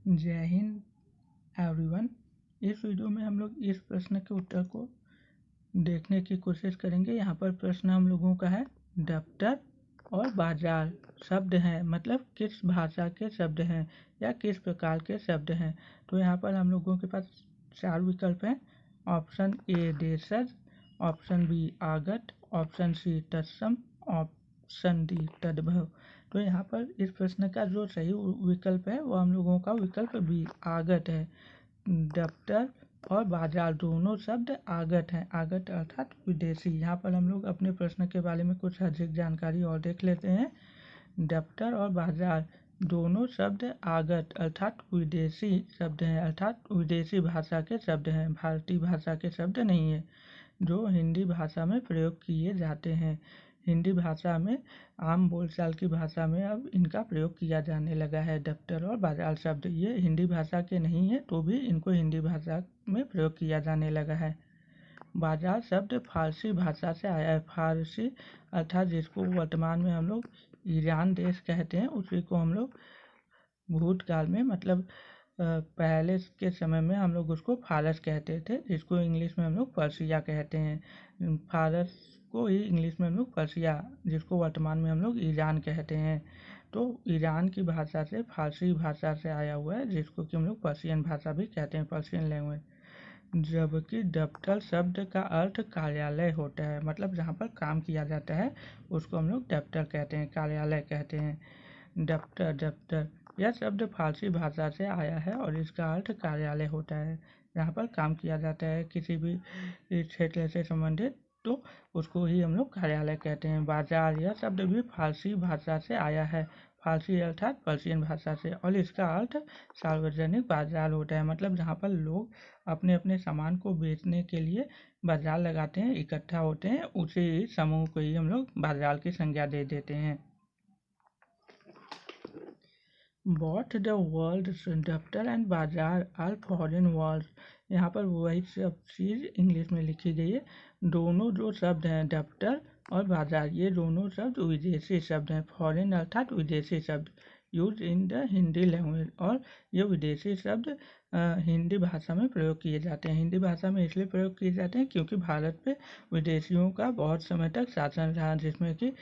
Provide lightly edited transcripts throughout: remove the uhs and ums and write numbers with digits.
जय हिंद एवरीवन। इस वीडियो में हम लोग इस प्रश्न के उत्तर को देखने की कोशिश करेंगे। यहाँ पर प्रश्न हम लोगों का है, दफ्तर और बाजार शब्द हैं, मतलब किस भाषा के शब्द हैं या किस प्रकार के शब्द हैं। तो यहाँ पर हम लोगों के पास 4 विकल्प हैं। ऑप्शन ए देशज, ऑप्शन बी आगत, ऑप्शन सी तत्सम, ऑप्शन डी तद्भव। तो यहाँ पर इस प्रश्न का जो सही विकल्प है वो हम लोगों का विकल्प बी आगत है। दफ्तर और बाजार दोनों शब्द आगत हैं। आगत अर्थात विदेशी। यहाँ पर हम लोग अपने प्रश्न के बारे में कुछ अधिक जानकारी और देख लेते हैं। दफ्तर और बाजार दोनों शब्द आगत अर्थात विदेशी शब्द हैं, अर्थात विदेशी भाषा के शब्द हैं, भारतीय भाषा के शब्द नहीं है, जो हिंदी भाषा में प्रयोग किए जाते हैं। हिंदी भाषा में आम बोलचाल की भाषा में अब इनका प्रयोग किया जाने लगा है। दफ्तर और बाजार शब्द ये हिंदी भाषा के नहीं है, तो भी इनको हिंदी भाषा में प्रयोग किया जाने लगा है। बाजार शब्द फारसी भाषा से आया है। फारसी अर्थात जिसको वर्तमान में हम लोग ईरान देश कहते हैं, उसी को हम लोग भूतकाल में मतलब पहले के समय में हम लोग उसको फारस कहते थे, जिसको इंग्लिश में हम लोग पर्सिया कहते हैं। फारस को ही इंग्लिश में हम लोग पर्सिया, जिसको वर्तमान में हम लोग ईरान कहते हैं। तो ईरान की भाषा से फारसी भाषा से आया हुआ है, जिसको कि हम लोग पर्शियन भाषा भी कहते हैं, पर्शियन लैंग्वेज। जबकि दफ्तर शब्द का अर्थ कार्यालय होता है, मतलब जहाँ पर काम किया जाता है उसको हम लोग दफ्तर कहते हैं, कार्यालय कहते हैं। दफ्तर यह शब्द फारसी भाषा से आया है और इसका अर्थ कार्यालय होता है। यहाँ पर काम किया जाता है किसी भी क्षेत्र से संबंधित, तो उसको ही हम लोग कार्यालय कहते हैं। बाजार यह शब्द भी फारसी भाषा से आया है, फारसी अर्थात पर्शियन भाषा से, और इसका अर्थ सार्वजनिक बाजार होता है, मतलब जहाँ पर लोग अपने अपने सामान को बेचने के लिए बाजार लगाते हैं, इकट्ठा होते हैं, उसी समूह को ही हम लोग बाजार की संज्ञा दे देते हैं। Both the words दफ्तर एंड बाजार आर फॉरेन वर्ड्स। यहाँ पर वही सब चीज़ इंग्लिश में लिखी गई है। दोनों जो शब्द हैं दफ्तर और बाजार, ये दोनों शब्द विदेशी शब्द हैं। फॉरेन अर्थात विदेशी शब्द, use in the Hindi language, और ये विदेशी शब्द हिंदी भाषा में प्रयोग किए जाते हैं। हिंदी भाषा में इसलिए प्रयोग किए जाते हैं क्योंकि भारत पे विदेशियों का बहुत समय तक शासन रहा, जिसमें कि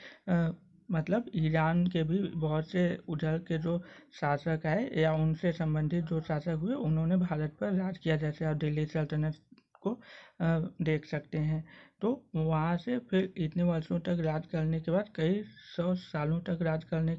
मतलब ईरान के भी बहुत से उधर के जो शासक आए या उनसे संबंधित जो शासक हुए, उन्होंने भारत पर राज किया, जैसे आप दिल्ली सल्तनत को देख सकते हैं। तो वहाँ से फिर इतने वर्षों तक राज करने के बाद, कई 100 सालों तक राज करने